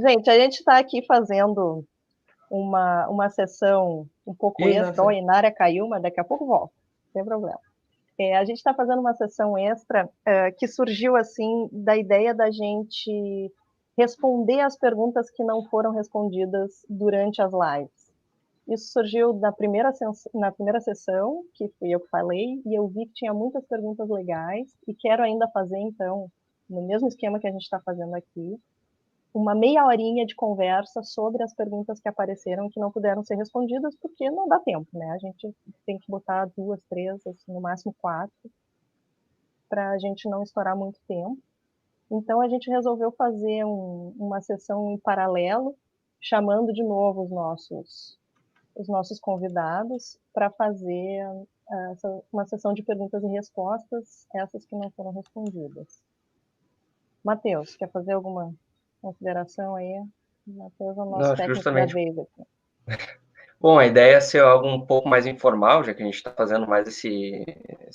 Gente, a gente está aqui fazendo uma sessão um pouco Ei, extra. nossa. Ó, a Inara caiu, mas daqui a pouco volta, não tem problema. A gente está fazendo uma sessão extra que surgiu assim da ideia da gente responder as perguntas que não foram respondidas durante as lives. Isso surgiu na primeira sessão, que fui eu que falei, e eu vi que tinha muitas perguntas legais, e quero ainda fazer, então, no mesmo esquema que a gente está fazendo aqui, uma meia horinha de conversa sobre as perguntas que apareceram e que não puderam ser respondidas, porque não dá tempo, né? A gente tem que botar 2, 3, assim, no máximo 4, para a gente não estourar muito tempo. Então a gente resolveu fazer uma sessão em paralelo, chamando de novo os nossos convidados para fazer uma sessão de perguntas e respostas, essas que não foram respondidas. Matheus, quer fazer alguma consideração aí? Matheus é o nosso Não, técnico da justamente. vez aqui. Bom, a ideia é ser algo um pouco mais informal, já que a gente está fazendo mais esse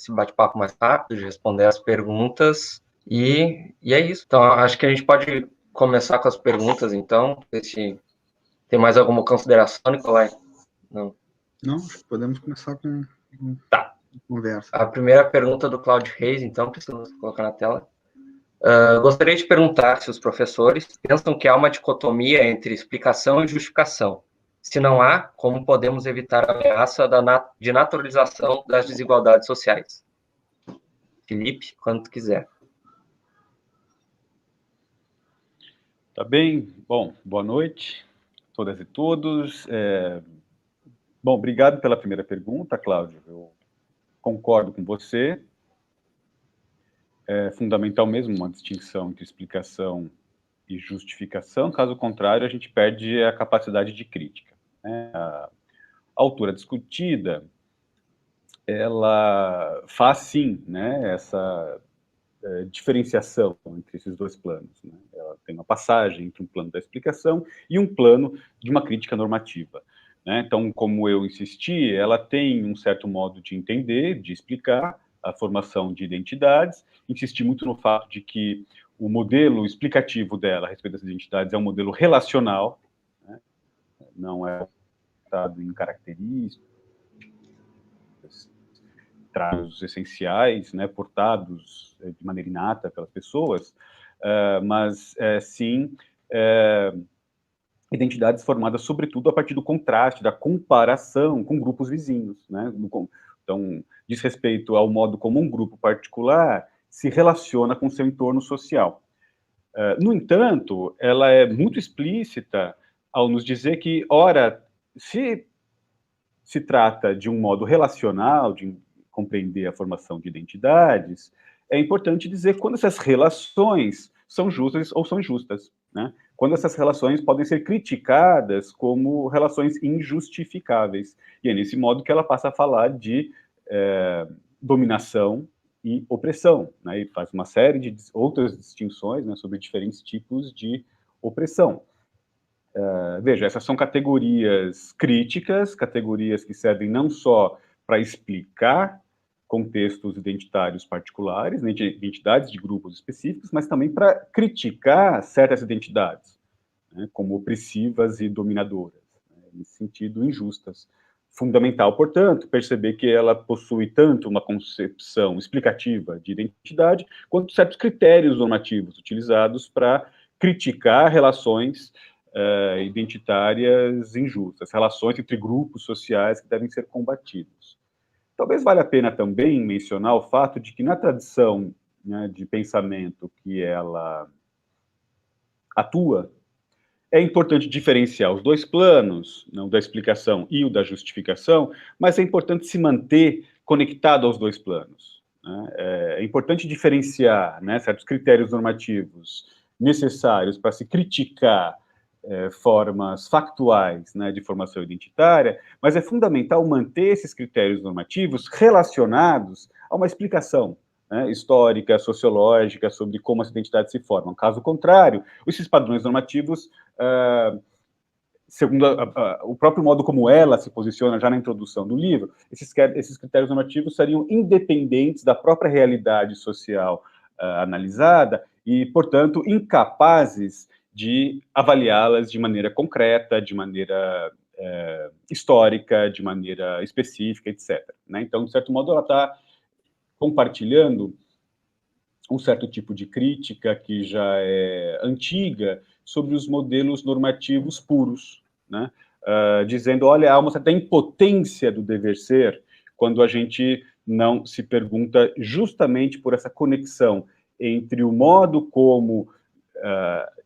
bate-papo mais rápido, de responder as perguntas. E é isso. Então, acho que a gente pode começar com as perguntas, então. Ver se tem mais alguma consideração, Nicolai? Não. Não, acho que podemos começar com Tá. conversa. A primeira pergunta do Claudio Reis, então, precisamos colocar na tela. Gostaria de perguntar se os professores pensam que há uma dicotomia entre explicação e justificação. Se não há, como podemos evitar a ameaça de naturalização das desigualdades sociais? Felipe, quando tu quiser. Tá bem? Bom, boa noite a todas e todos. Bom, obrigado pela primeira pergunta, Cláudio. Eu concordo com você. É fundamental mesmo uma distinção entre explicação e justificação. Caso contrário, a gente perde a capacidade de crítica, né? A autora discutida, ela faz sim, né, essa diferenciação entre esses dois planos, né? Ela tem uma passagem entre um plano da explicação e um plano de uma crítica normativa, né? Então, como eu insisti, ela tem um certo modo de entender, de explicar a formação de identidades. Insisti muito no fato de que o modelo explicativo dela a respeito das identidades é um modelo relacional, né? Não é baseado em características, traços essenciais, né, portados de maneira inata pelas pessoas, mas sim identidades formadas sobretudo a partir do contraste, da comparação com grupos vizinhos, né? Então, diz respeito ao modo como um grupo particular se relaciona com seu entorno social. No entanto, ela é muito explícita ao nos dizer que, ora, se trata de um modo relacional, de compreender a formação de identidades, é importante dizer quando essas relações são justas ou são injustas, né? Quando essas relações podem ser criticadas como relações injustificáveis. E é nesse modo que ela passa a falar de dominação e opressão, né? E faz uma série de outras distinções, né, sobre diferentes tipos de opressão. Veja, essas são categorias críticas, categorias que servem não só para explicar contextos identitários particulares, né, de identidades de grupos específicos, mas também para criticar certas identidades, né, como opressivas e dominadoras, né, nesse sentido, injustas. Fundamental, portanto, perceber que ela possui tanto uma concepção explicativa de identidade, quanto certos critérios normativos utilizados para criticar relações identitárias injustas, relações entre grupos sociais que devem ser combatidos. Talvez valha a pena também mencionar o fato de que na tradição, né, de pensamento que ela atua, é importante diferenciar os dois planos, não, da explicação e o da justificação, mas é importante se manter conectado aos dois planos, né? É importante diferenciar, né, certos critérios normativos necessários para se criticar formas factuais, né, de formação identitária, mas é fundamental manter esses critérios normativos relacionados a uma explicação, né, histórica, sociológica, sobre como as identidades se formam. Caso contrário, esses padrões normativos, segundo o próprio modo como ela se posiciona já na introdução do livro, esses critérios normativos seriam independentes da própria realidade social analisada e, portanto, incapazes de avaliá-las de maneira concreta, de maneira histórica, de maneira específica, etc. Né? Então, de certo modo, ela está compartilhando um certo tipo de crítica que já é antiga sobre os modelos normativos puros, né? Dizendo, olha, há uma certa impotência do dever ser quando a gente não se pergunta justamente por essa conexão entre o modo como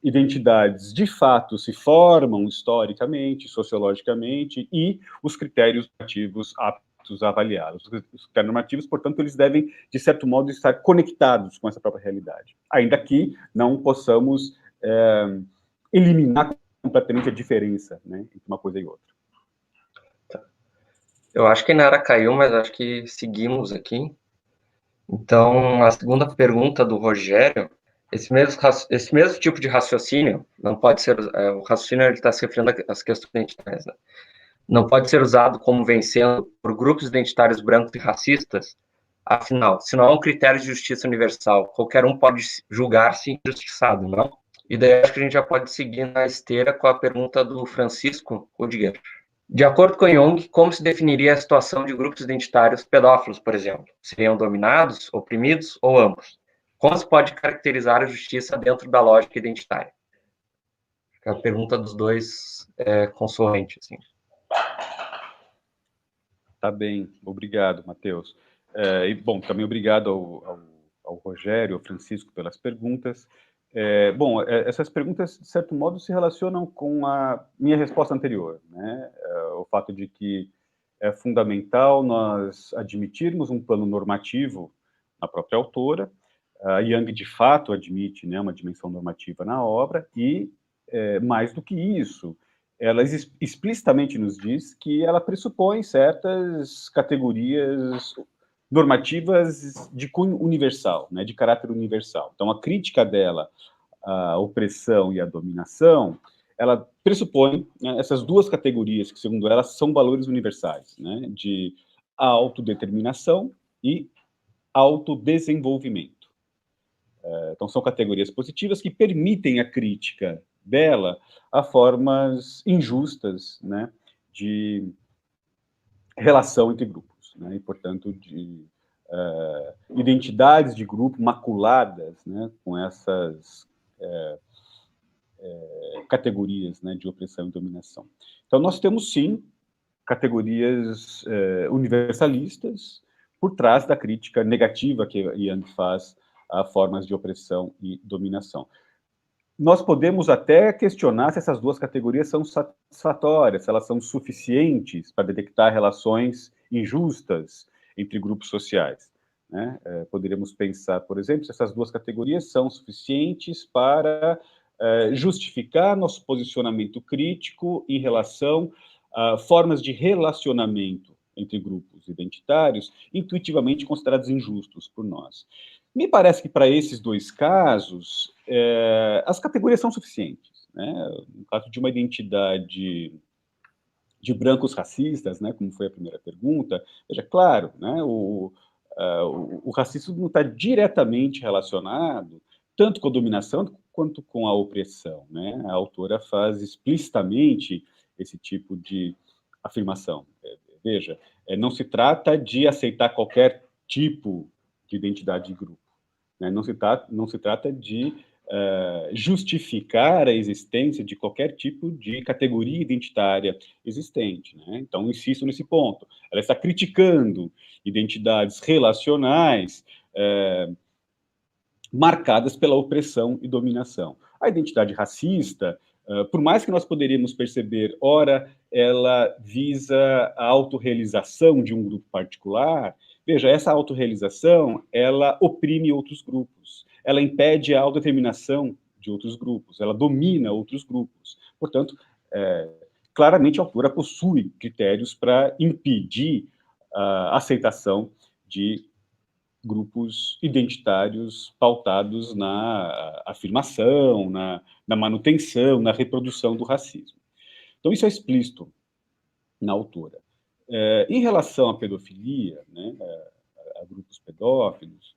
identidades de fato se formam historicamente, sociologicamente, e os critérios normativos aptos a avaliá-los. Os critérios normativos, portanto, eles devem, de certo modo, estar conectados com essa própria realidade. Ainda que não possamos eliminar completamente a diferença, né, entre uma coisa e outra. Eu acho que a Nara caiu, mas acho que seguimos aqui. Então, a segunda pergunta do Rogério, esse mesmo tipo de raciocínio não pode ser, o raciocínio está se referindo às questões identitárias, né? Não pode ser usado como vencendo por grupos identitários brancos e racistas. Afinal, se não há um critério de justiça universal, qualquer um pode julgar-se injustiçado, não? E daí acho que a gente já pode seguir na esteira com a pergunta do Francisco Rudiger. De acordo com Jung, como se definiria a situação de grupos identitários pedófilos, por exemplo? Seriam dominados, oprimidos ou ambos? Como se pode caracterizar a justiça dentro da lógica identitária? É a pergunta dos dois consorrentes. Assim. Tá bem, obrigado, Matheus. E, bom, também obrigado ao Rogério, ao Francisco, pelas perguntas. Essas perguntas, de certo modo, se relacionam com a minha resposta anterior, né? O fato de que é fundamental nós admitirmos um plano normativo na própria autora. A Jung, de fato, admite, né, uma dimensão normativa na obra e, mais do que isso, ela explicitamente nos diz que ela pressupõe certas categorias normativas de cunho universal, né, de caráter universal. Então, a crítica dela à opressão e à dominação, ela pressupõe, né, essas duas categorias que, segundo ela, são valores universais, né, de autodeterminação e autodesenvolvimento. Então, são categorias positivas que permitem a crítica dela a formas injustas, né, de relação entre grupos, né, e, portanto, de identidades de grupo maculadas, né, com essas categorias, né, de opressão e dominação. Então, nós temos, sim, categorias universalistas por trás da crítica negativa que Jung faz a formas de opressão e dominação. Nós podemos até questionar se essas duas categorias são satisfatórias, se elas são suficientes para detectar relações injustas entre grupos sociais, né? Poderíamos pensar, por exemplo, se essas duas categorias são suficientes para justificar nosso posicionamento crítico em relação a formas de relacionamento entre grupos identitários intuitivamente considerados injustos por nós. Me parece que para esses dois casos, as categorias são suficientes, né? No caso de uma identidade de brancos racistas, né, como foi a primeira pergunta, veja, claro, né, o racismo não está diretamente relacionado tanto com a dominação quanto com a opressão, né? A autora faz explicitamente esse tipo de afirmação. Veja, não se trata de aceitar qualquer tipo de identidade de grupo, né? Não se trata de justificar a existência de qualquer tipo de categoria identitária existente, né? Então, insisto nesse ponto. Ela está criticando identidades relacionais marcadas pela opressão e dominação. A identidade racista, por mais que nós poderíamos perceber, ora, ela visa a autorrealização de um grupo particular, veja, essa autorrealização, ela oprime outros grupos, ela impede a autodeterminação de outros grupos, ela domina outros grupos. Portanto, claramente a autora possui critérios para impedir a aceitação de grupos identitários pautados na afirmação, na manutenção, na reprodução do racismo. Então, isso é explícito na autora. Em relação à pedofilia, né, a grupos pedófilos,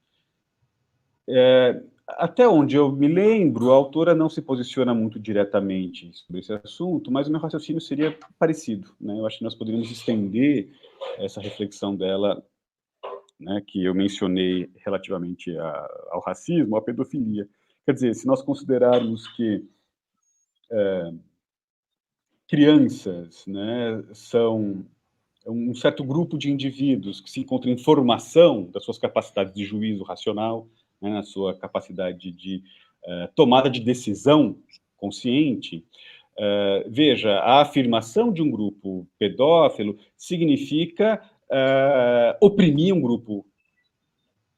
Até onde eu me lembro, a autora não se posiciona muito diretamente sobre esse assunto, mas o meu raciocínio seria parecido, né? Eu acho que nós poderíamos estender essa reflexão dela, né, que eu mencionei relativamente ao racismo, à pedofilia. Quer dizer, se nós considerarmos que crianças, né, são um certo grupo de indivíduos que se encontram em formação das suas capacidades de juízo racional, né, na sua capacidade de tomada de decisão consciente. Veja, a afirmação de um grupo pedófilo significa oprimir um grupo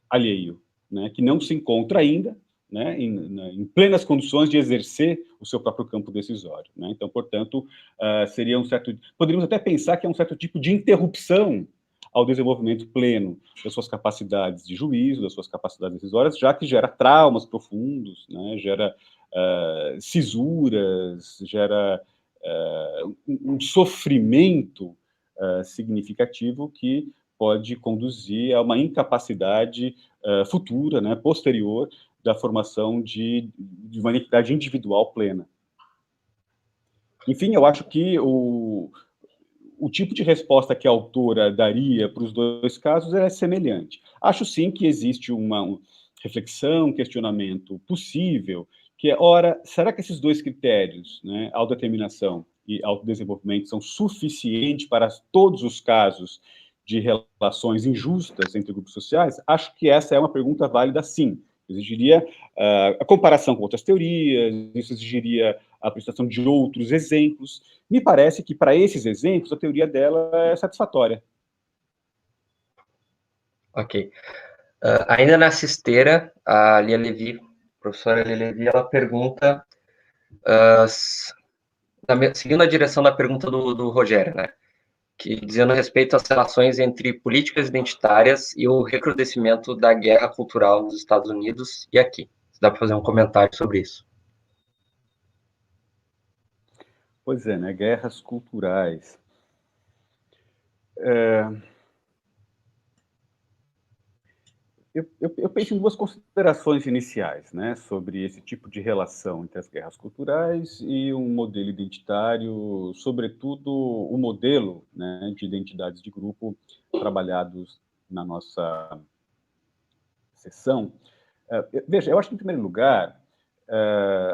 alheio, né, que não se encontra ainda, né, em plenas condições de exercer o seu próprio campo decisório, né? Então, portanto, seria um certo... Poderíamos até pensar que é um certo tipo de interrupção ao desenvolvimento pleno das suas capacidades de juízo, das suas capacidades decisórias, já que gera traumas profundos, né, gera cisuras, gera um sofrimento significativo que pode conduzir a uma incapacidade futura, né, posterior, da formação de uma identidade individual plena. Enfim, eu acho que o tipo de resposta que a autora daria para os dois casos é semelhante. Acho sim que existe uma reflexão, um questionamento possível, que é, ora, será que esses dois critérios, né, autodeterminação e autodesenvolvimento, são suficientes para todos os casos de relações injustas entre grupos sociais? Acho que essa é uma pergunta válida, sim. Exigiria a comparação com outras teorias, isso exigiria a apresentação de outros exemplos. Me parece que, para esses exemplos, a teoria dela é satisfatória. Ok. Ainda nessa esteira, a Lia Levi, professora Lia Levi, ela pergunta, seguindo a direção da pergunta do Rogério, né, que dizendo respeito às relações entre políticas identitárias e o recrudescimento da guerra cultural nos Estados Unidos e aqui. Dá para fazer um comentário sobre isso? Pois é, né? Guerras culturais. Eu penso em duas considerações iniciais, né, sobre esse tipo de relação entre as guerras culturais e um modelo identitário, sobretudo o modelo, né, de identidades de grupo trabalhados na nossa sessão. Veja, eu acho que, em primeiro lugar,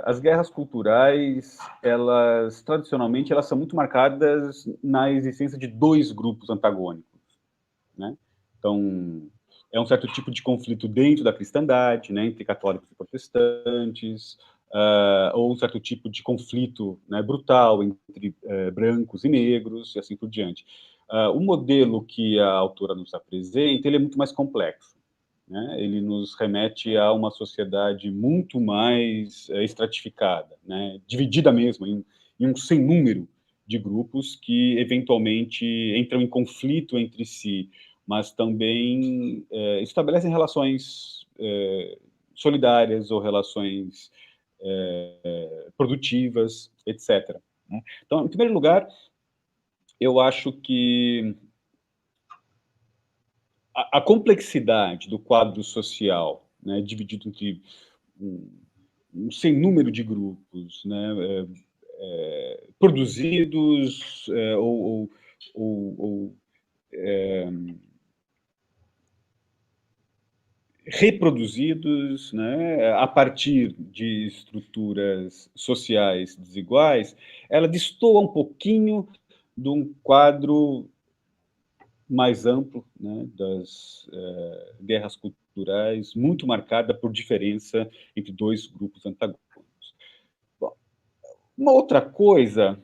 as guerras culturais, elas, tradicionalmente, elas são muito marcadas na existência de dois grupos antagônicos, né? Então, é um certo tipo de conflito dentro da cristandade, né, entre católicos e protestantes, ou um certo tipo de conflito, né, brutal entre brancos e negros, e assim por diante. O modelo que a autora nos apresenta, ele é muito mais complexo, né? Ele nos remete a uma sociedade muito mais estratificada, né? Dividida mesmo em um sem número de grupos que eventualmente entram em conflito entre si, mas também estabelecem relações solidárias ou relações produtivas, etc. Então, em primeiro lugar, eu acho que a complexidade do quadro social, né, dividido entre um sem número de grupos, né, produzidos ou reproduzidos, né, a partir de estruturas sociais desiguais, ela destoa um pouquinho de um quadro mais amplo, né, das guerras culturais, muito marcada por diferença entre dois grupos antagônicos. Bom, uma outra coisa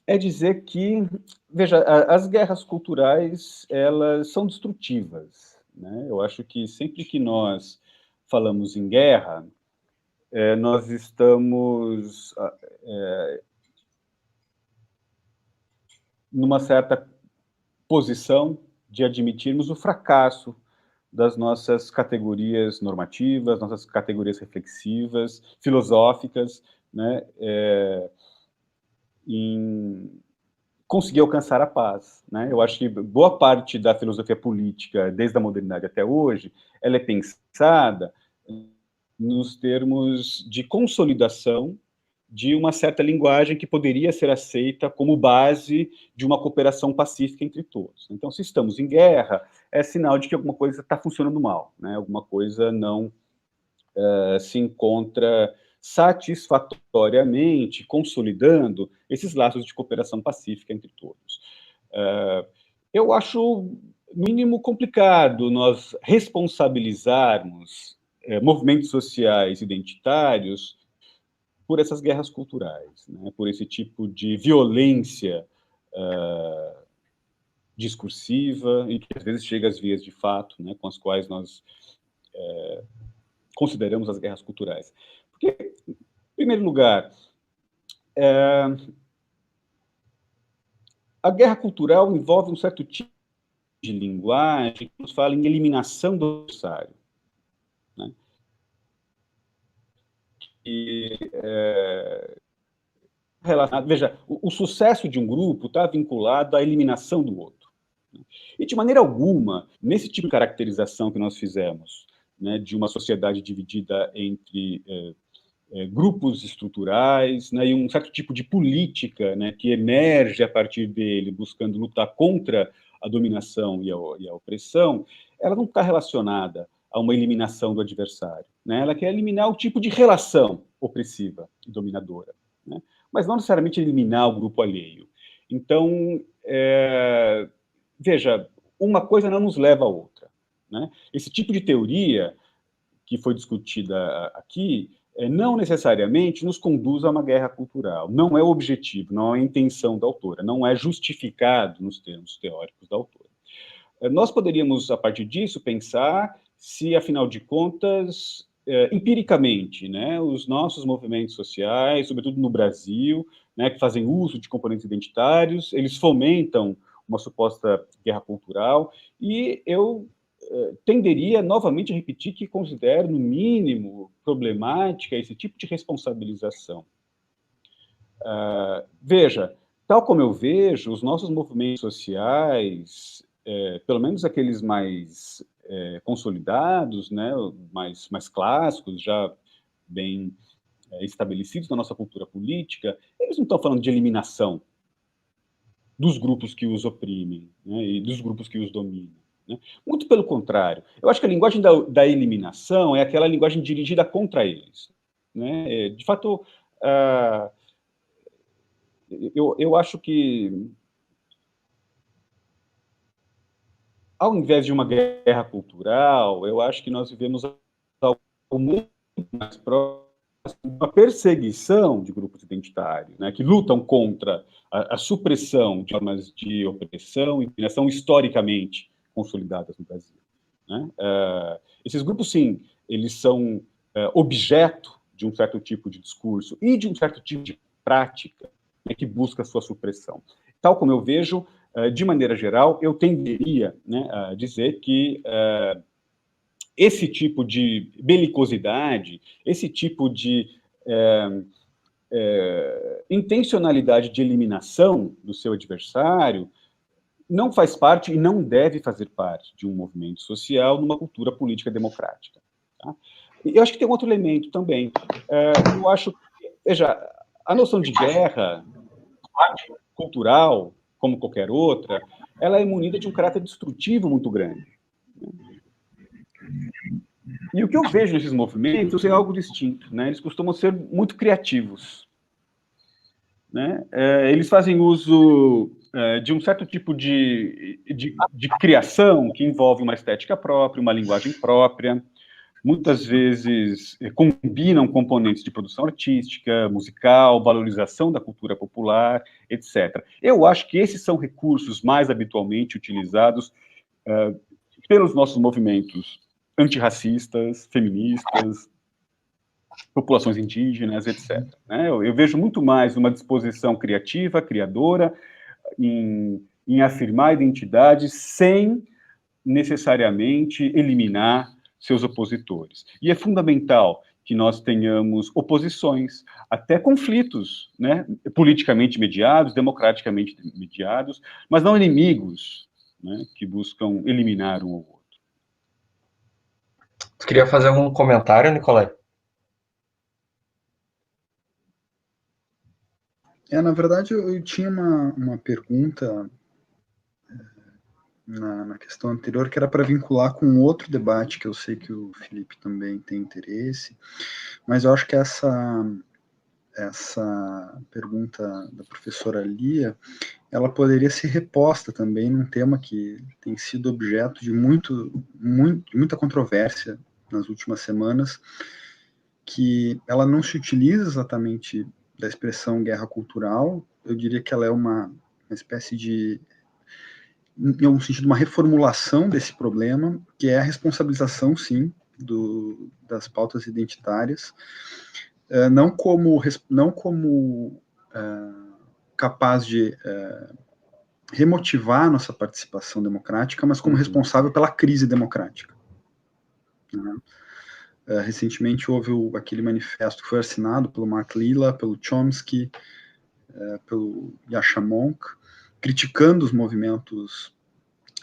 é dizer que, veja, as guerras culturais, elas são destrutivas, né? Eu acho que sempre que nós falamos em guerra, nós estamos numa certa posição de admitirmos o fracasso das nossas categorias normativas, nossas categorias reflexivas, filosóficas, né, em conseguir alcançar a paz, né? Eu acho que boa parte da filosofia política, desde a modernidade até hoje, ela é pensada nos termos de consolidação de uma certa linguagem que poderia ser aceita como base de uma cooperação pacífica entre todos. Então, se estamos em guerra, é sinal de que alguma coisa está funcionando mal, né? Alguma coisa não se encontra satisfatoriamente consolidando esses laços de cooperação pacífica entre todos. Eu acho, no mínimo, complicado nós responsabilizarmos movimentos sociais identitários por essas guerras culturais, né, por esse tipo de violência discursiva e que às vezes chega às vias de fato, né, com as quais nós consideramos as guerras culturais. Porque, em primeiro lugar, a guerra cultural envolve um certo tipo de linguagem que nos fala em eliminação do adversário, né? E, veja, o sucesso de um grupo está vinculado à eliminação do outro. Né? E, de maneira alguma, nesse tipo de caracterização que nós fizemos, né, de uma sociedade dividida entre grupos estruturais, né, e um certo tipo de política, né, que emerge a partir dele, buscando lutar contra a dominação e a opressão, ela não está relacionada a uma eliminação do adversário. Né? Ela quer eliminar o tipo de relação opressiva e dominadora, né? Mas não necessariamente eliminar o grupo alheio. Então, veja, uma coisa não nos leva a outra. Né? Esse tipo de teoria que foi discutida aqui não necessariamente nos conduz a uma guerra cultural. Não é o objetivo, não é a intenção da autora, não é justificado nos termos teóricos da autora. Nós poderíamos, a partir disso, pensar se, afinal de contas, empiricamente, né, os nossos movimentos sociais, sobretudo no Brasil, né, que fazem uso de componentes identitários, eles fomentam uma suposta guerra cultural, e eu tenderia novamente a repetir que considero, no mínimo, problemática esse tipo de responsabilização. Veja, tal como eu vejo, os nossos movimentos sociais, pelo menos aqueles mais consolidados, né, mais clássicos, já bem estabelecidos na nossa cultura política, eles não estão falando de eliminação dos grupos que os oprimem, né, e dos grupos que os dominam. Né? Muito pelo contrário. Eu acho que a linguagem da eliminação é aquela linguagem dirigida contra eles. Né? De fato, eu acho que, ao invés de uma guerra cultural, eu acho que nós vivemos algo muito mais próximo de uma perseguição de grupos identitários, né, que lutam contra a supressão de formas de opressão e dominação historicamente consolidadas no Brasil. Né? Esses grupos, sim, eles são objeto de um certo tipo de discurso e de um certo tipo de prática, né, que busca a sua supressão. Tal como eu vejo, de maneira geral, eu tenderia, né, a dizer que esse tipo de belicosidade, esse tipo de intencionalidade de eliminação do seu adversário não faz parte e não deve fazer parte de um movimento social numa cultura política democrática. Tá? E eu acho que tem um outro elemento também. Eu acho que, veja, a noção de guerra cultural, como qualquer outra, ela é munida de um caráter destrutivo muito grande. E o que eu vejo nesses movimentos é algo distinto. Né? Eles costumam ser muito criativos. Né? Eles fazem uso de um certo tipo de criação que envolve uma estética própria, uma linguagem própria, muitas vezes combinam componentes de produção artística, musical, valorização da cultura popular, etc. Eu acho que esses são recursos mais habitualmente utilizados pelos nossos movimentos antirracistas, feministas, populações indígenas, etc. Né? Eu vejo muito mais uma disposição criativa, criadora, em afirmar identidades sem necessariamente eliminar seus opositores. E é fundamental que nós tenhamos oposições, até conflitos, né, politicamente mediados, democraticamente mediados, mas não inimigos, né, que buscam eliminar um ao outro. Tu queria fazer algum comentário, Nicolai? Na verdade, eu tinha uma pergunta na questão anterior, que era para vincular com outro debate, que eu sei que o Felipe também tem interesse, mas eu acho que essa pergunta da professora Lia, ela poderia ser reposta também num tema que tem sido objeto de muita controvérsia nas últimas semanas, que ela não se utiliza exatamente da expressão guerra cultural, eu diria que ela é uma espécie de, em algum sentido, uma reformulação desse problema, que é a responsabilização, sim, das pautas identitárias, não como capaz de remotivar a nossa participação democrática, mas como responsável pela crise democrática. Né? Recentemente houve aquele manifesto que foi assinado pelo Mark Lilla, pelo Chomsky, pelo Yasha Monk, criticando os movimentos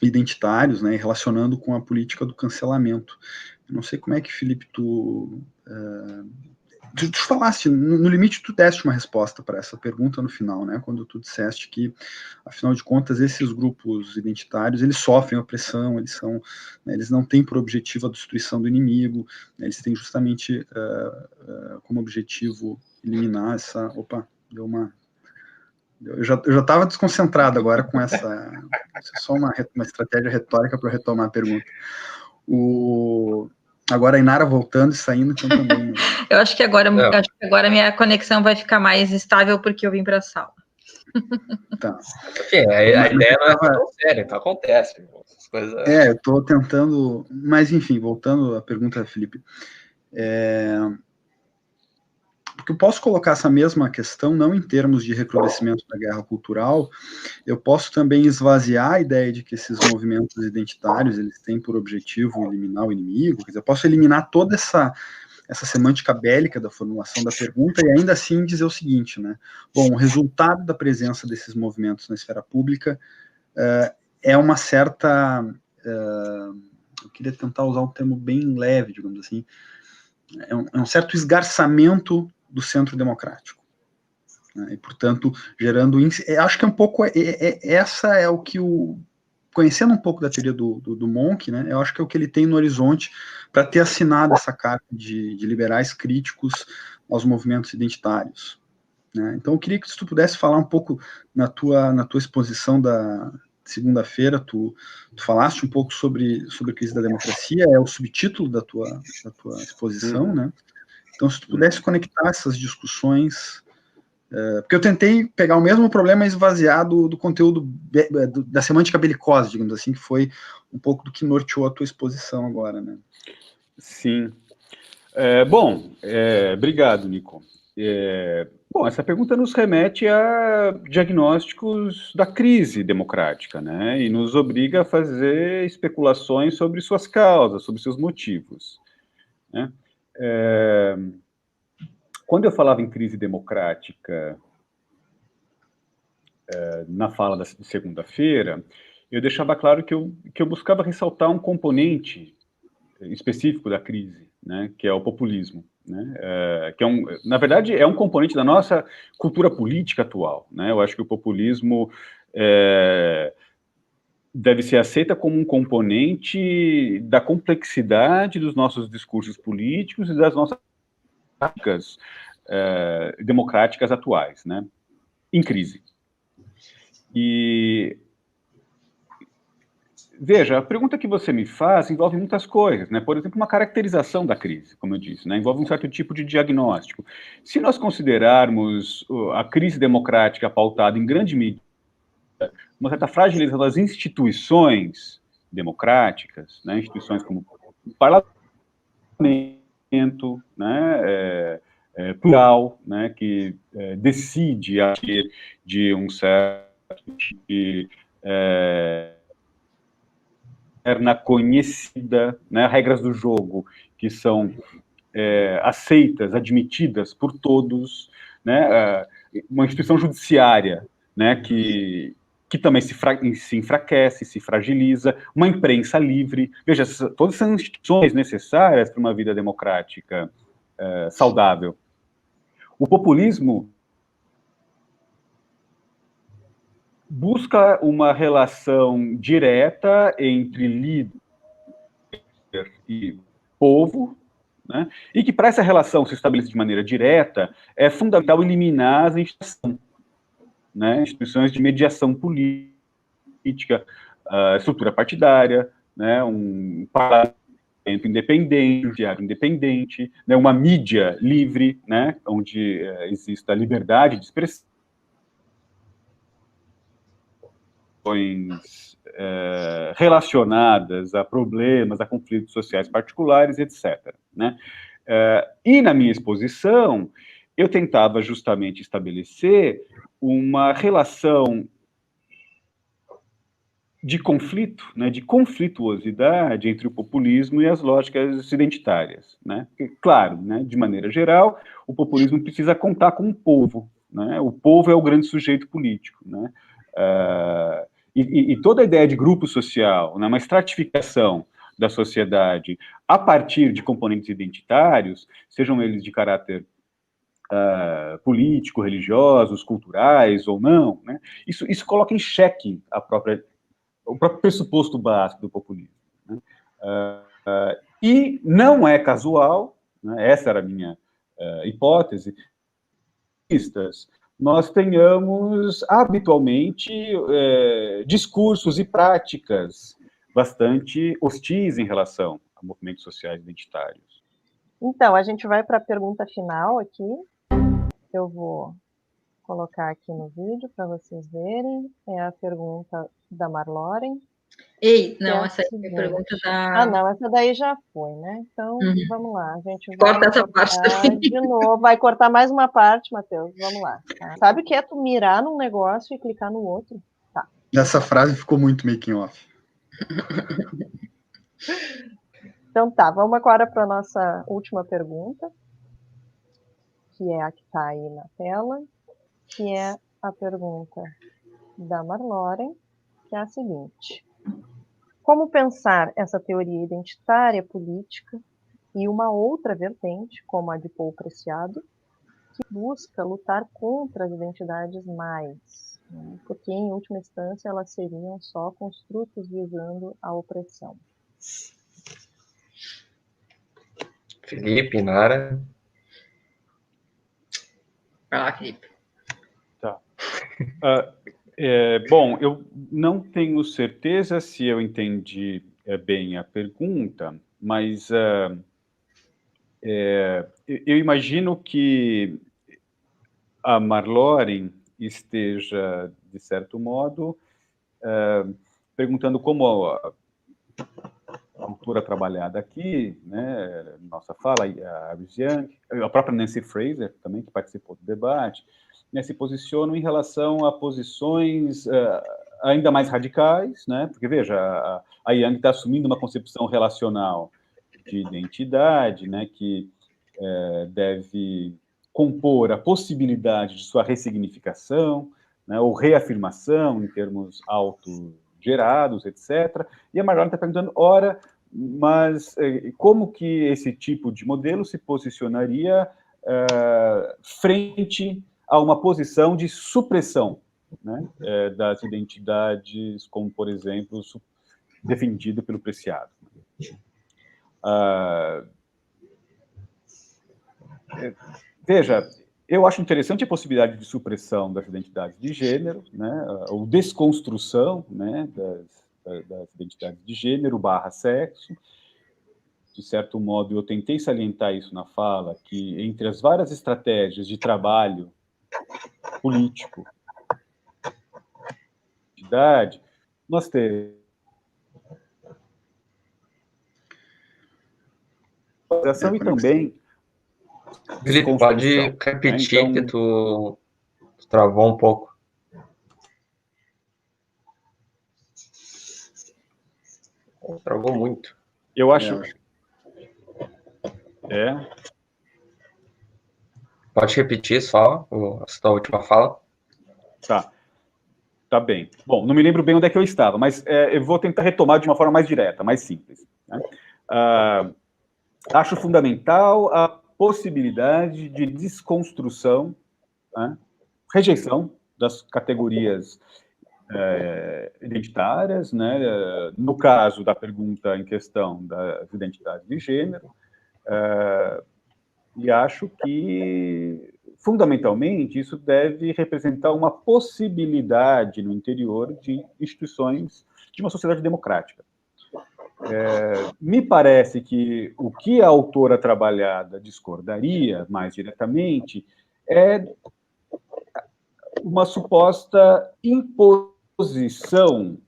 identitários, né, relacionando com a política do cancelamento. Eu não sei como é que, Felipe, tu falaste, no limite tu deste uma resposta para essa pergunta no final, né, quando tu disseste que, afinal de contas, esses grupos identitários, eles sofrem opressão, eles não têm por objetivo a destruição do inimigo, né, eles têm justamente como objetivo eliminar essa... Opa, deu uma... Eu já estava desconcentrado agora com essa... Isso é só uma estratégia retórica para retomar a pergunta. Agora a Inara voltando e saindo, então também... Eu acho que agora a minha conexão vai ficar mais estável porque eu vim para a sala. Tá. Enfim, a ideia não é tão séria, então acontece. Coisas... eu estou tentando... Mas, enfim, voltando à pergunta, Felipe. Porque eu posso colocar essa mesma questão, não em termos de recrudescimento da guerra cultural, eu posso também esvaziar a ideia de que esses movimentos identitários, eles têm por objetivo eliminar o inimigo, quer dizer, eu posso eliminar toda essa semântica bélica da formulação da pergunta e ainda assim dizer o seguinte, né? Bom, o resultado da presença desses movimentos na esfera pública é uma certa... eu queria tentar usar um termo bem leve, digamos assim, é um certo esgarçamento do centro democrático. Né? E, portanto, gerando... acho que é um pouco... essa é o que conhecendo um pouco da teoria do Monk, né, eu acho que é o que ele tem no horizonte para ter assinado essa carta de liberais críticos aos movimentos identitários. Né? Então, eu queria que tu pudesse falar um pouco na tua exposição da segunda-feira, tu falaste um pouco sobre a crise da democracia, é o subtítulo da tua exposição, né? Então, se tu pudesse conectar essas discussões... porque eu tentei pegar o mesmo problema e esvaziar do conteúdo da semântica belicosa, digamos assim, que foi um pouco do que norteou a tua exposição agora, né? Sim. Obrigado, Nico. Bom, essa pergunta nos remete a diagnósticos da crise democrática, né? E nos obriga a fazer especulações sobre suas causas, sobre seus motivos, né? Quando eu falava em crise democrática na fala de segunda-feira, eu deixava claro que eu buscava ressaltar um componente específico da crise, né, que é o populismo, né, que na verdade é um componente da nossa cultura política atual, né. Eu acho que o populismo deve ser aceita como um componente da complexidade dos nossos discursos políticos e das nossas práticas democráticas atuais, né, em crise. E veja, a pergunta que você me faz envolve muitas coisas, né? Por exemplo, uma caracterização da crise, como eu disse, né? Envolve um certo tipo de diagnóstico. Se nós considerarmos a crise democrática pautada em grande medida uma certa fragilização das instituições democráticas, né? Instituições como o parlamento, né? Plural, né? Que decide a partir de um certo de conhecida, né, regras do jogo que são aceitas, admitidas por todos, né? Uma instituição judiciária, né, que também se enfraquece, se fragiliza, uma imprensa livre. Veja, todas são instituições necessárias para uma vida democrática saudável. O populismo busca uma relação direta entre líder e povo, né? E que para essa relação se estabelecer de maneira direta, é fundamental eliminar as instituições, né? Instituições de mediação política, estrutura partidária, né? Um parlamento independente, um judiciário independente, né? Uma mídia livre, né? Onde exista liberdade de expressão, relacionadas a problemas, a conflitos sociais particulares, etc. Né? E na minha exposição, eu tentava justamente estabelecer uma relação de conflito, né, de conflituosidade entre o populismo e as lógicas identitárias. Né? Porque, claro, né, de maneira geral, o populismo precisa contar com o povo. Né? O povo é o grande sujeito político. Né? E toda a ideia de grupo social, né, uma estratificação da sociedade a partir de componentes identitários, sejam eles de caráter político, religiosos, culturais ou não, né, isso coloca em xeque o próprio pressuposto básico do populismo. Né? E não é casual, né, essa era a minha hipótese, nós tenhamos habitualmente discursos e práticas bastante hostis em relação a movimentos sociais identitários. Então, a gente vai para a pergunta final aqui. Eu vou colocar aqui no vídeo para vocês verem. É a pergunta da Marloren. Ei, não, essa é a pergunta da... Ah, não, essa daí já foi, né? Então, vamos lá. A gente vai corta essa parte também. de novo. Vai cortar mais uma parte, Matheus. Vamos lá. Tá? Sabe o que é tu mirar num negócio e clicar no outro? Tá. Essa frase ficou muito making off. Então tá, vamos agora para a nossa última pergunta, que é a que está aí na tela, que é a pergunta da Marloren, que é a seguinte: como pensar essa teoria identitária política e uma outra vertente, como a de Paul Preciado, que busca lutar contra as identidades mais, né? Porque, em última instância, elas seriam só construtos visando a opressão. Felipe, Nara. Vai lá, Felipe. Tá. Bom, eu não tenho certeza se eu entendi bem a pergunta, mas eu imagino que a Marloren esteja, de certo modo, perguntando como a autora trabalhada aqui, né, nossa fala, a Iris Young, a própria Nancy Fraser, também, que participou do debate, né, se posicionam em relação a posições ainda mais radicais, né, porque, veja, a Young está assumindo uma concepção relacional de identidade, né, que deve compor a possibilidade de sua ressignificação, né, ou reafirmação em termos autogerados, etc. E a Marloren está perguntando, ora, mas como que esse tipo de modelo se posicionaria frente a uma posição de supressão, né, das identidades, como, por exemplo, defendido pelo Preciado. Veja, eu acho interessante a possibilidade de supressão das identidades de gênero, né, ou desconstrução, né, das identidades de gênero / sexo. De certo modo, eu tentei salientar isso na fala, que entre as várias estratégias de trabalho político, identidade, nós temos e também Felipe, pode repetir, né? Então, que tu travou um pouco. Travou muito. Eu acho... Pode repetir só a sua última fala? Tá bem. Bom, não me lembro bem onde é que eu estava, mas eu vou tentar retomar de uma forma mais direta, mais simples. Né? Acho fundamental a possibilidade de desconstrução, né? Rejeição das categorias identitárias, né? No caso da pergunta em questão das identidades de gênero, e acho que, fundamentalmente, isso deve representar uma possibilidade no interior de instituições de uma sociedade democrática. Me parece que o que a autora trabalhada discordaria mais diretamente é uma suposta imposição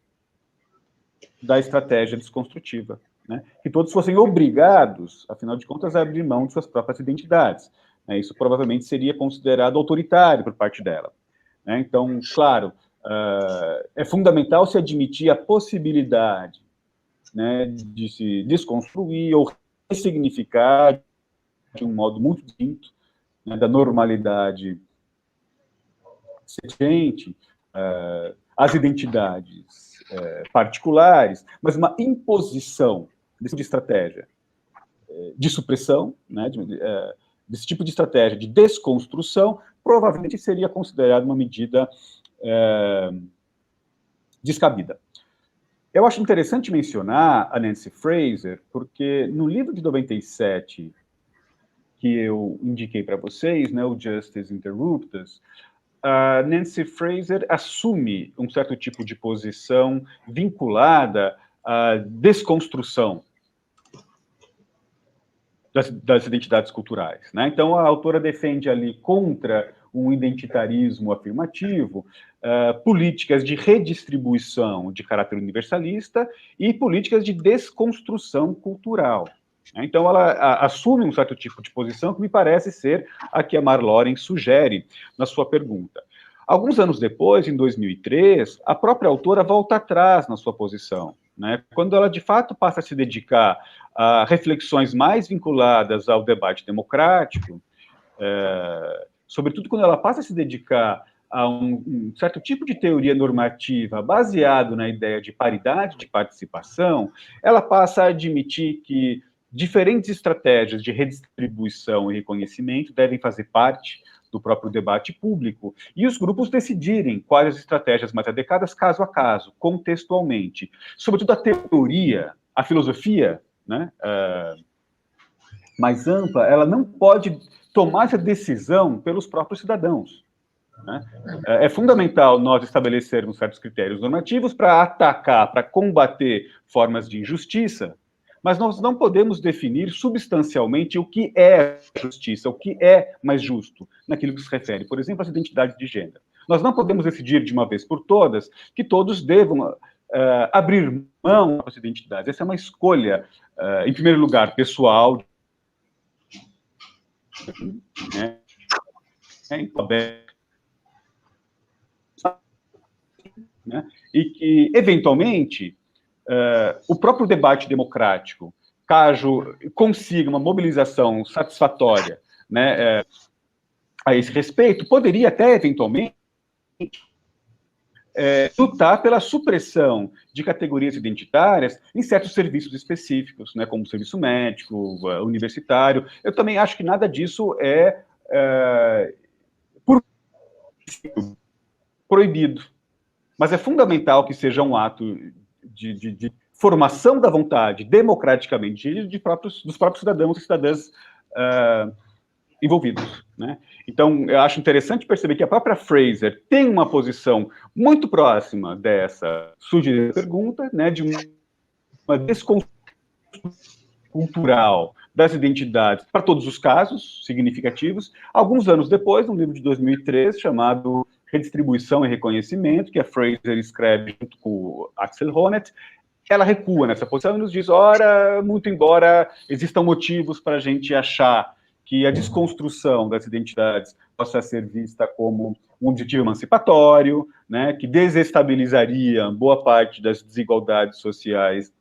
da estratégia desconstrutiva, né? Que todos fossem obrigados, afinal de contas, a abrir mão de suas próprias identidades. Né? Isso provavelmente seria considerado autoritário por parte dela. Né? Então, claro, é fundamental se admitir a possibilidade, né, de se desconstruir ou ressignificar de um modo muito distinto, né, da normalidade existente, as identidades particulares, mas uma imposição desse tipo de estratégia de supressão, né, desse tipo de estratégia de desconstrução, provavelmente seria considerada uma medida descabida. Eu acho interessante mencionar a Nancy Fraser, porque no livro de 97, que eu indiquei para vocês, né, o Justice Interruptus, a Nancy Fraser assume um certo tipo de posição vinculada à desconstrução das identidades culturais. Né? Então, a autora defende ali contra um identitarismo afirmativo, políticas de redistribuição de caráter universalista e políticas de desconstrução cultural. Então, ela assume um certo tipo de posição que me parece ser a que a Marloren sugere na sua pergunta. Alguns anos depois, em 2003, a própria autora volta atrás na sua posição, né? Quando ela, de fato, passa a se dedicar a reflexões mais vinculadas ao debate democrático, sobretudo quando ela passa a se dedicar a um certo tipo de teoria normativa baseado na ideia de paridade de participação, ela passa a admitir que diferentes estratégias de redistribuição e reconhecimento devem fazer parte do próprio debate público, e os grupos decidirem quais as estratégias mais adequadas caso a caso, contextualmente. Sobretudo a teoria, a filosofia, né, mais ampla, ela não pode tomar essa decisão pelos próprios cidadãos. Né? É fundamental nós estabelecermos certos critérios normativos para atacar, para combater formas de injustiça, mas nós não podemos definir substancialmente o que é justiça, o que é mais justo, naquilo que se refere, por exemplo, às identidades de gênero. Nós não podemos decidir de uma vez por todas que todos devam abrir mão das identidades. Essa é uma escolha, em primeiro lugar, pessoal, né? Né? E que, eventualmente, o próprio debate democrático, caso consiga uma mobilização satisfatória, né, a esse respeito, poderia até, eventualmente, lutar pela supressão de categorias identitárias em certos serviços específicos, né, como o serviço médico, universitário. Eu também acho que nada disso é proibido. Mas é fundamental que seja um ato de formação da vontade, democraticamente, dos próprios cidadãos e cidadãs envolvidos. Né? Então, eu acho interessante perceber que a própria Fraser tem uma posição muito próxima dessa sugerida pergunta, né, de uma desconstrução cultural das identidades para todos os casos significativos. Alguns anos depois, num livro de 2003, chamado Redistribuição e Reconhecimento, que a Fraser escreve junto com o Axel Honneth, ela recua nessa posição e nos diz, ora, muito embora existam motivos para a gente achar que a desconstrução das identidades possa ser vista como um objetivo emancipatório, né, que desestabilizaria boa parte das desigualdades sociais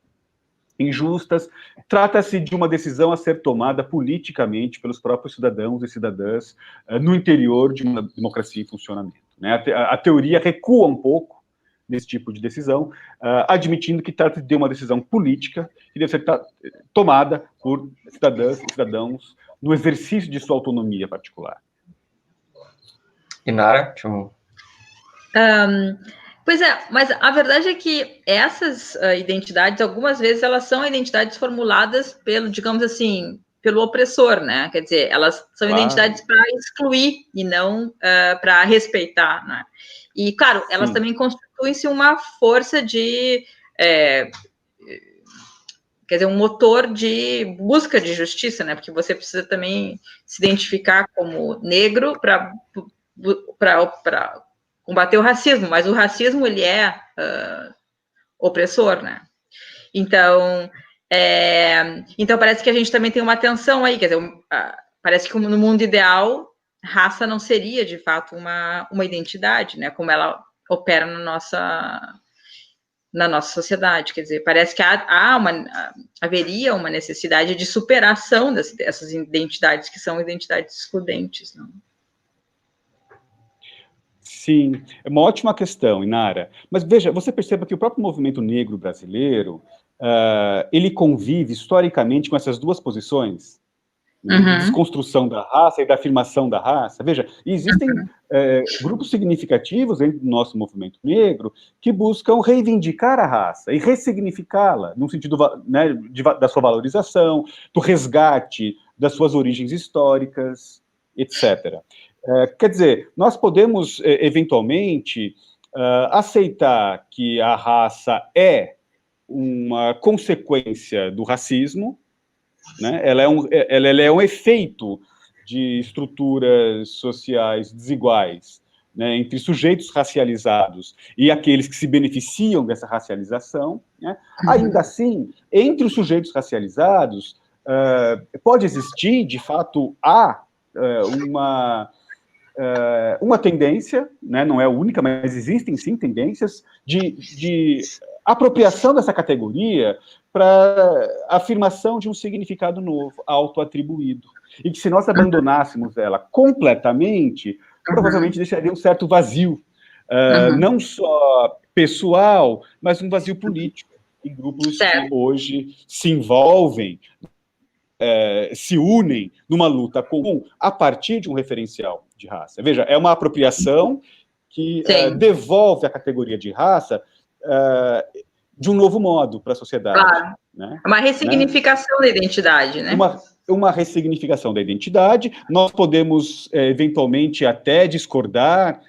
injustas. Trata-se de uma decisão a ser tomada politicamente pelos próprios cidadãos e cidadãs no interior de uma democracia em funcionamento, né? A teoria recua um pouco desse tipo de decisão, admitindo que trata de uma decisão política que deve ser tomada por cidadãs e cidadãos no exercício de sua autonomia particular. Inara? Pois é, mas a verdade é que essas identidades, algumas vezes, elas são identidades formuladas pelo, digamos assim, pelo opressor, né? Quer dizer, elas são identidades para excluir e não para respeitar, né? E, claro, elas também constituem-se uma força de... quer dizer, um motor de busca de justiça, né? Porque você precisa também se identificar como negro para combater o racismo, mas o racismo, ele é opressor, né? Então, parece que a gente também tem uma tensão aí, quer dizer, parece que no mundo ideal, raça não seria, de fato, uma identidade, né? Como ela opera na nossa sociedade, quer dizer, parece que haveria uma necessidade de superação dessas identidades, que são identidades excludentes, não? Sim, é uma ótima questão, Inara. Mas veja, você perceba que o próprio movimento negro brasileiro, ele convive historicamente com essas duas posições, de desconstrução da raça e da afirmação da raça. Veja, existem grupos significativos dentro do nosso movimento negro que buscam reivindicar a raça e ressignificá-la, no sentido, né, da sua valorização, do resgate das suas origens históricas, etc. Quer dizer, nós podemos, eventualmente, aceitar que a raça é uma consequência do racismo, né? Ela é um efeito de estruturas sociais desiguais, né, entre sujeitos racializados e aqueles que se beneficiam dessa racialização, né? Ainda assim, entre os sujeitos racializados, pode existir, de fato, há uma tendência, né, não é a única, mas existem sim tendências de apropriação dessa categoria para afirmação de um significado novo, autoatribuído. E que se nós abandonássemos ela completamente, provavelmente deixaria um certo vazio, não só pessoal, mas um vazio político, em grupos que hoje se envolvem, se unem numa luta comum a partir de um referencial de raça. Veja, é uma apropriação que devolve a categoria de raça de um novo modo para a sociedade. Claro. Né? Uma ressignificação da identidade, né? Uma ressignificação da identidade. Nós podemos, eventualmente, até discordar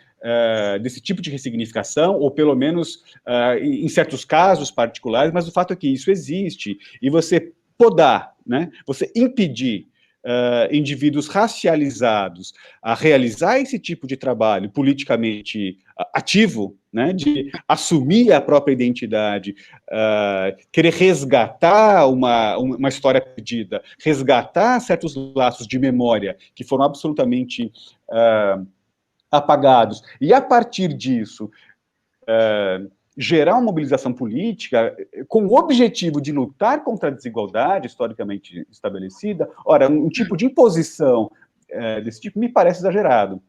desse tipo de ressignificação, ou pelo menos em certos casos particulares, mas o fato é que isso existe, e você podar, né? Você impedir indivíduos racializados a realizar esse tipo de trabalho politicamente ativo, né, de assumir a própria identidade, querer resgatar uma história perdida, resgatar certos laços de memória que foram absolutamente apagados, e a partir disso gerar uma mobilização política com o objetivo de lutar contra a desigualdade historicamente estabelecida. Ora, um tipo de imposição desse tipo me parece exagerado,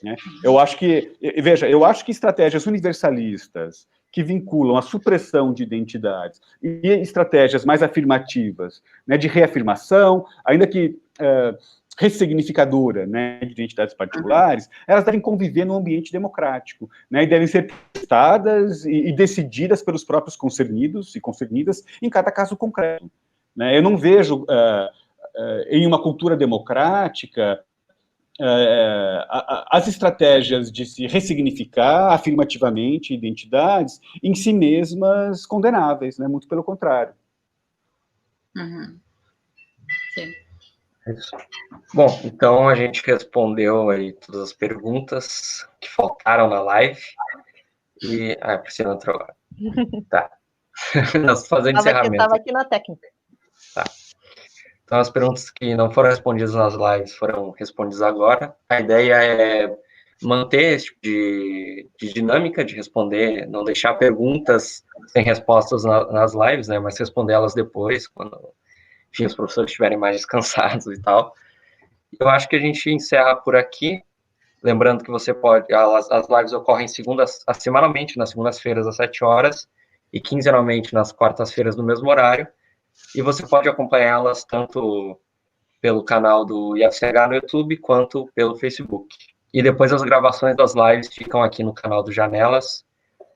né? Eu acho que estratégias universalistas que vinculam a supressão de identidades e estratégias mais afirmativas, né, de reafirmação, ainda que ressignificadora, né, de identidades particulares, elas devem conviver num ambiente democrático, né, e devem ser testadas e decididas pelos próprios concernidos e concernidas em cada caso concreto, né? Eu não vejo em uma cultura democrática as estratégias de se ressignificar afirmativamente identidades em si mesmas condenáveis, né? Muito pelo contrário. Sim. Isso. Bom, então a gente respondeu aí todas as perguntas que faltaram na live. E. Priscila entrou agora. Tá. Nós fazendo encerramento. Estava aqui na técnica. Tá. Então, as perguntas que não foram respondidas nas lives foram respondidas agora. A ideia é manter esse tipo de dinâmica, de responder, não deixar perguntas sem respostas nas lives, né, mas responder elas depois, quando, enfim, os professores estiverem mais descansados e tal. Eu acho que a gente encerra por aqui, lembrando que você pode, as lives ocorrem semanalmente, nas segundas-feiras às 7 horas, e quinzenalmente nas quartas-feiras no mesmo horário, e você pode acompanhá-las tanto pelo canal do IFCH no YouTube, quanto pelo Facebook. E depois as gravações das lives ficam aqui no canal do Janelas,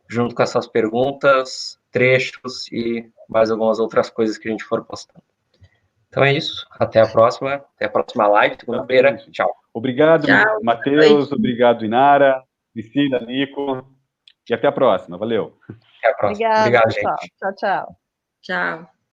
junto com essas perguntas, trechos e mais algumas outras coisas que a gente for postando. Então é isso, até a próxima live, segunda-feira, tchau. Obrigado, Matheus, obrigado, Inara, Priscila, Nico, e até a próxima, valeu. Até a próxima. Obrigada, Obrigado, pessoal. gente. Tchau, tchau. Tchau.